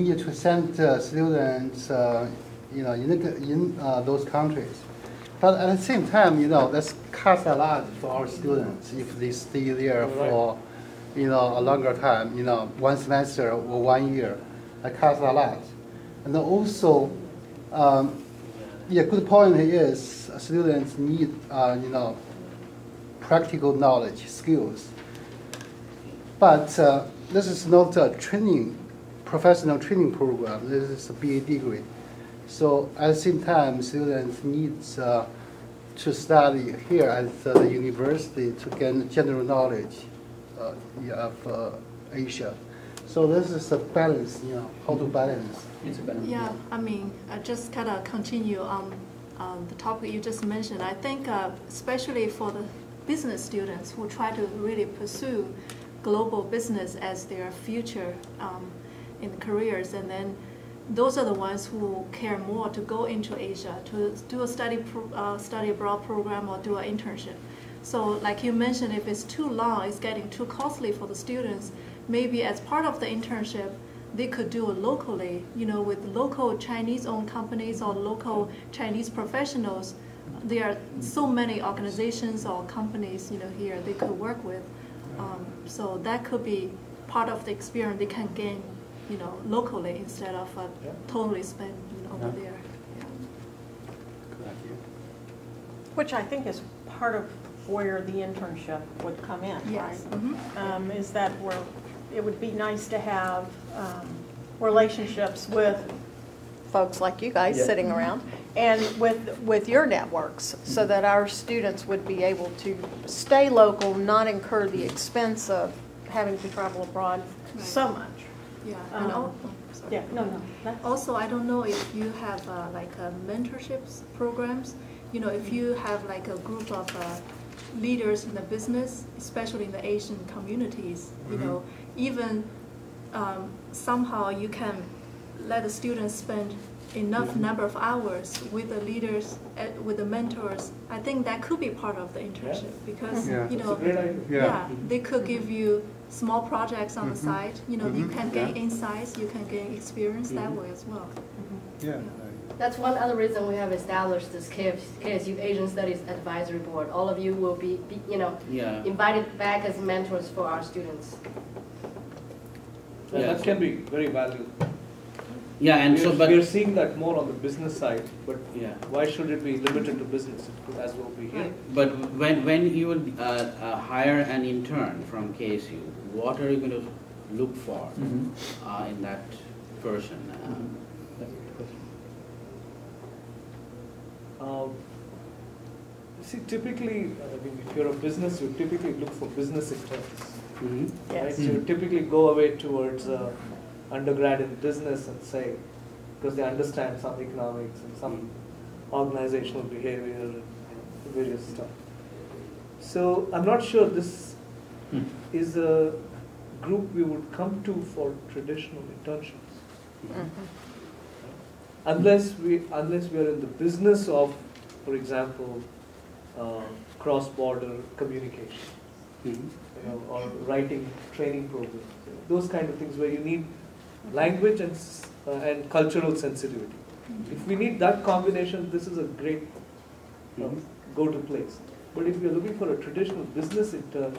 need to send students, in those countries. But at the same time, that's cost a lot for our students if they stay there for, a longer time, 1 semester or 1 year. That costs a lot. And also, good point is students need, practical knowledge, skills. But this is not a professional training program. This is a BA degree. So at the same time, students need to study here at the university to gain general knowledge of Asia. So this is a balance, how to balance. It's a balance. Yeah, I mean, just kind of continue on the topic you just mentioned. I think especially for the business students who try to really pursue global business as their future in careers, and then those are the ones who care more to go into Asia to do a study abroad program or do an internship. So like you mentioned, if it's too long, it's getting too costly for the students, maybe as part of the internship, they could do it locally, with local Chinese-owned companies or local Chinese professionals. There are so many organizations or companies, here they could work with. So that could be part of the experience they can gain, locally instead of totally spent over there. Yeah. Which I think is part of where the internship would come in, yes. right? Mm-hmm. Is that it would be nice to have relationships with folks like you guys sitting around, and with your networks, so that our students would be able to stay local, not incur the expense of having to travel abroad so much. Yeah. And sorry. Yeah. No. Also, I don't know if you have mentorships programs. If you have like a group of leaders in the business, especially in the Asian communities, even somehow you can let the students spend enough number of hours with the leaders, with the mentors. I think that could be part of the internship because they could give you small projects on the side. You can gain insights, you can gain experience that way as well. Yeah. That's one other reason we have established this KSU Asian Studies Advisory Board. All of you will be invited back as mentors for our students. And that can be very valuable. Yeah, and we're seeing that more on the business side, but why should it be limited to business? It could as well be here. But when you would hire an intern from KSU, what are you going to look for in that person? See, typically, if you're a business, you typically look for business interns. Right? So you typically go away towards undergrad in business and say, because they understand some economics and some organizational behavior and various stuff. So I'm not sure this is a group we would come to for traditional internships. Unless we are in the business of, for example, cross-border communication, or writing training programs, those kind of things where you need language and cultural sensitivity. If we need that combination, this is a great go-to place. But if you're looking for a traditional business intern,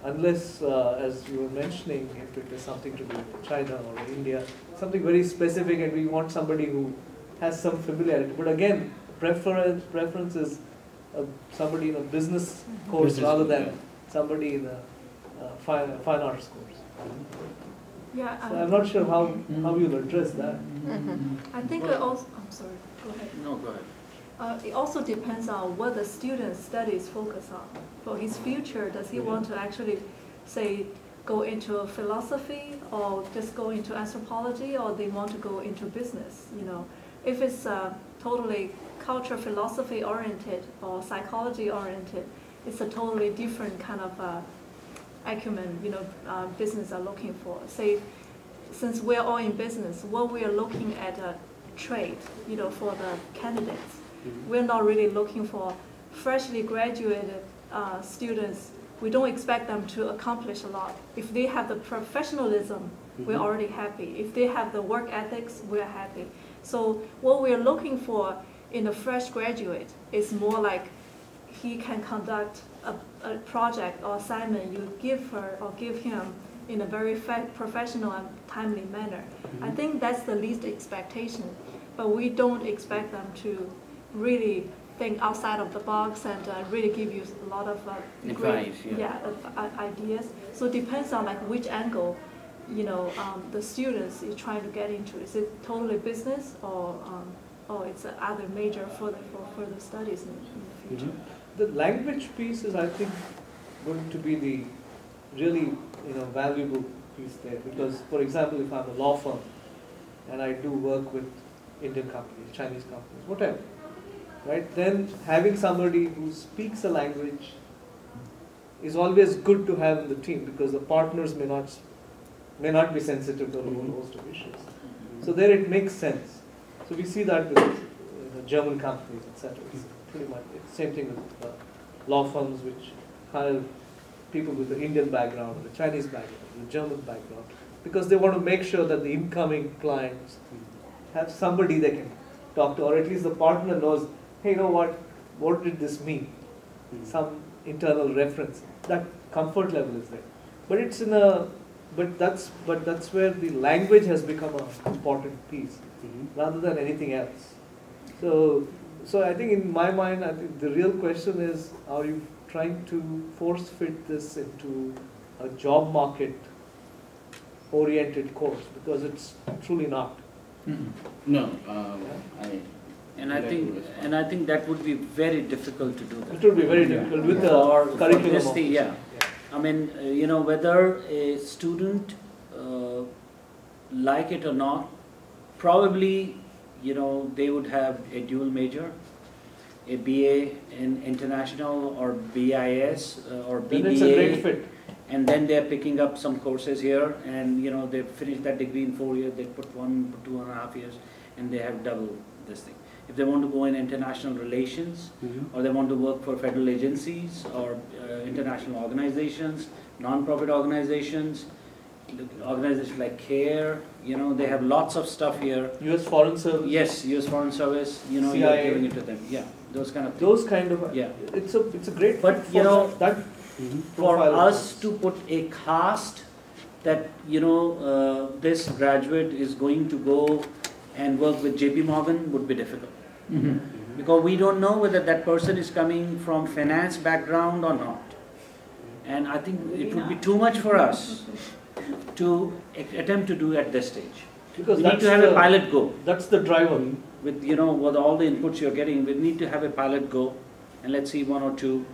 unless, as you were mentioning, if it is something to do with China or India, something very specific, and we want somebody who has some familiarity. But again, preference is somebody in a business course rather than somebody in a fine arts course. Yeah, so I'm not sure how you'll address that. I think it also, I'm sorry, go ahead. No, go ahead. It also depends on what the student's studies focus on. For his future, does he want to actually, say, go into philosophy or just go into anthropology, or they want to go into business? If it's totally culture philosophy oriented or psychology oriented, it's a totally different kind of acumen, business are looking for. Say, since we're all in business, what we are looking at a trade, for the candidates. We're not really looking for freshly graduated students. We don't expect them to accomplish a lot. If they have the professionalism we're already happy. If they have the work ethics, we're happy. So what we're looking for in a fresh graduate is more like he can conduct a project or assignment you give her or give him in a very professional and timely manner. I think that's the least expectation, but we don't expect them to really think outside of the box and really give you a lot of advice, ideas. So it depends on like which angle, the students is trying to get into. Is it totally business or it's other major for further studies in the future? The language piece is, I think, going to be the really valuable piece there, because, for example, if I'm a law firm and I do work with Indian companies, Chinese companies, whatever, right? Then having somebody who speaks a language is always good to have in the team, because the partners may not be sensitive to a whole host of issues. So there it makes sense. So we see that with German companies, etc. It's pretty much the same thing with law firms which hire people with the Indian background, the Chinese background, the German background, because they want to make sure that the incoming clients have somebody they can talk to, or at least the partner knows, hey, you know what did this mean? Some internal reference. That comfort level is there. But it's but that's where the language has become an important piece, rather than anything else. So I think in my mind, I think the real question is, are you trying to force fit this into a job market oriented course? Because it's truly not. No, I think that would be very difficult to do that. It would be very difficult with the curriculum. Yeah. I mean, whether a student like it or not, probably, they would have a dual major, a BA in international or BIS or BBA. Then it's a great fit. And then they're picking up some courses here, and they finish that degree in 4 years, they put 2.5 years, and they have double this thing. If they want to go in international relations, or they want to work for federal agencies or international organizations, non-profit organizations like CARE, they have lots of stuff here. U.S. Foreign Service. Yes, U.S. Foreign Service. You're giving it to them. Yeah, those kind of things. Those kind of. Yeah. It's a great. But that for us to put a cast that this graduate is going to go and work with JP Morgan would be difficult. Because we don't know whether that person is coming from finance background or not. And I think it would be too much for us to attempt to do at this stage. Because we need to have a pilot go. That's the driver. With with all the inputs you're getting, we need to have a pilot go, and let's see 1 or 2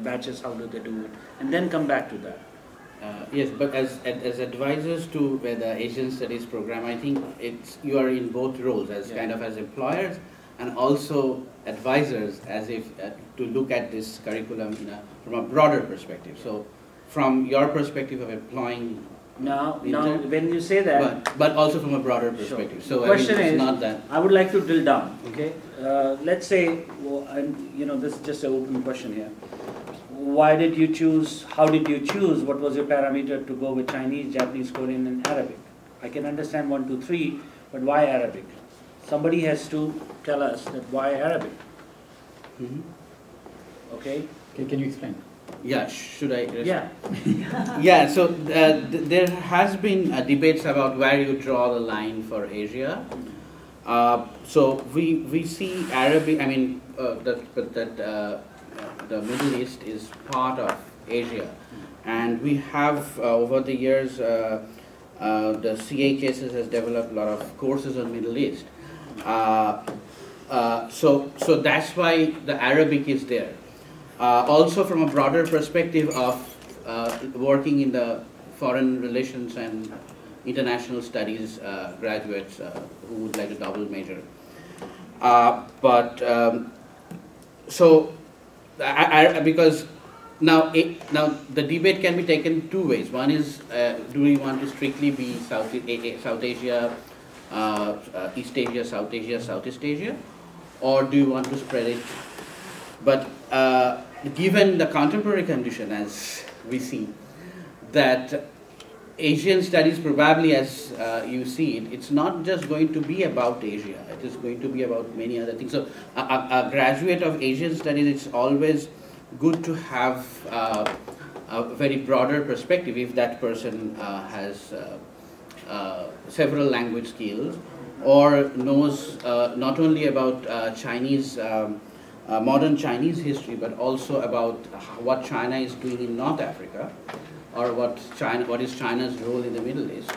batches, how do they do it, and then come back to that. Yes, but as advisors to the Asian Studies program, I think you are in both roles, as kind of as employers and also advisors, as if to look at this curriculum from a broader perspective. So, from your perspective of employing. Now, when you say that, but also from a broader perspective. Sure. So, question is not that. I would like to drill down. Okay, let's say, this is just an open question here. Why did you choose? How did you choose? What was your parameter to go with Chinese, Japanese, Korean, and Arabic? I can understand 1, 2, 3, but why Arabic? Somebody has to tell us that why Arabic. Okay. Can you explain? Yeah. Should I? Yeah. Yeah. So there has been debates about where you draw the line for Asia. So we see Arabic. I mean the Middle East is part of Asia, and we have over the years the CHSS has developed a lot of courses on Middle East. So that's why the Arabic is there. Also from a broader perspective of working in the foreign relations and international studies graduates who would like a double major. Because now the debate can be taken 2 ways. One is, do we want to strictly be South Asia, East Asia, South Asia, Southeast Asia, or do you want to spread it? But given the contemporary condition, as we see, that Asian studies probably, as you see it, it's not just going to be about Asia. It is going to be about many other things. So a graduate of Asian studies, it's always good to have a very broader perspective if that person has several language skills or knows not only about Chinese, modern Chinese history, but also about what China is doing in North Africa, or what is China's role in the Middle East.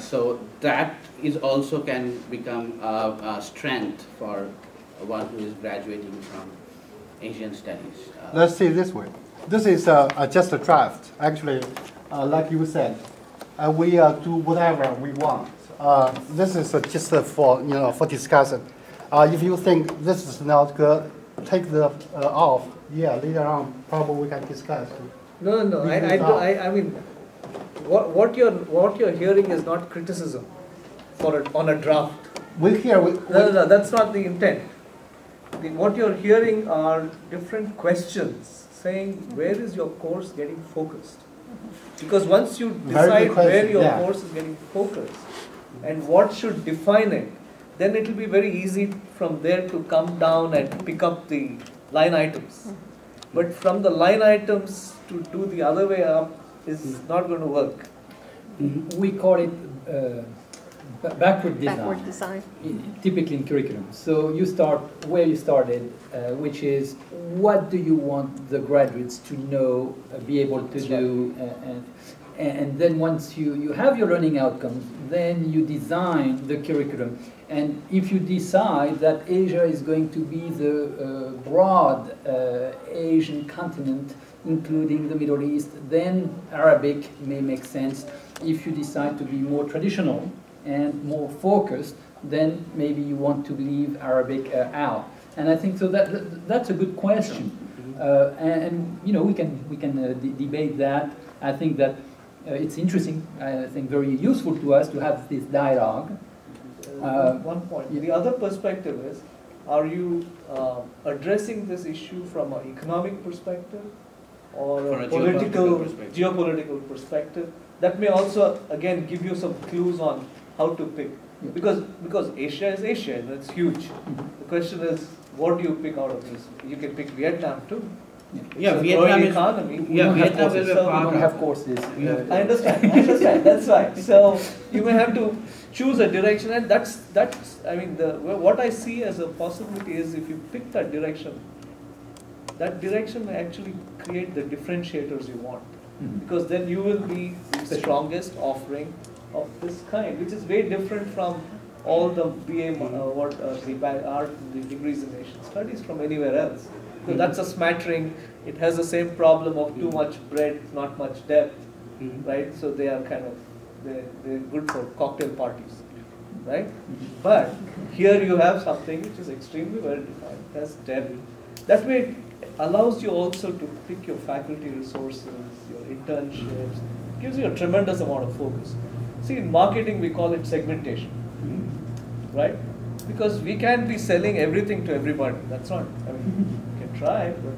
So that is also can become a strength for one who is graduating from Asian studies. Let's see it this way. This is just a draft. Actually, like you said, we do whatever we want. This is just for for discussion. If you think this is not good, take the off. Yeah, later on probably we can discuss. No. I mean, what you're hearing is not criticism on a draft. No, that's not the intent. What you're hearing are different questions saying where is your course getting focused. Because once you decide where your course is getting focused and what should define it, then it will be very easy from there to come down and pick up the line items. But from the line items to do the other way up is not going to work. We call it backward design. Backward design. Typically in curriculum. So you start where you started, which is what do you want the graduates to know, be able to do, and then once you have your learning outcomes, then you design the curriculum. And if you decide that Asia is going to be the broad Asian continent, including the Middle East, then Arabic may make sense. If you decide to be more traditional and more focused, then maybe you want to leave Arabic out. And I think so that's a good question. And we can debate that. I think that it's interesting. I think very useful to us to have this dialogue. One point. The other perspective is, are you addressing this issue from an economic perspective or a geopolitical perspective? That may also, again, give you some clues on how to pick. Because Asia is Asia, and it's huge. The question is, what do you pick out of this? You can pick Vietnam too. Yeah, Vietnam economy. Vietnam is a part we don't have courses. I understand. That's right. So you may have to choose a direction, and that's. I mean, what I see as a possibility is if you pick that direction may actually create the differentiators you want, because then you will be the strongest offering of this kind, which is very different from all the BA the degrees in Asian studies from anywhere else. So that's a smattering. It has the same problem of too much breadth, not much depth, right? So they are kind of they're good for cocktail parties, right? But here you have something which is extremely well defined. It has depth. That way, it allows you also to pick your faculty resources, your internships. It gives you a tremendous amount of focus. See, in marketing we call it segmentation, right? Because we can't be selling everything to everybody. That's not. I mean, you can try, but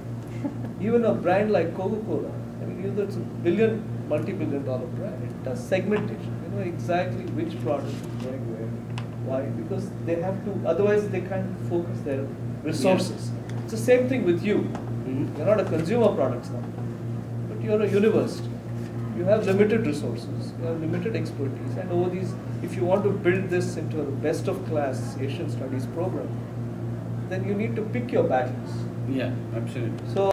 even a brand like Coca-Cola, I mean, it's a multi-billion-dollar brand. It does segmentation. You know exactly which product is going where, why? Because they have to. Otherwise, they can't focus their resources. Yeah. It's the same thing with you. You're not a consumer products now, but you're a university. You have limited resources, you have limited expertise, and over these, if you want to build this into a best of class Asian studies program, then you need to pick your battles. Yeah, absolutely. So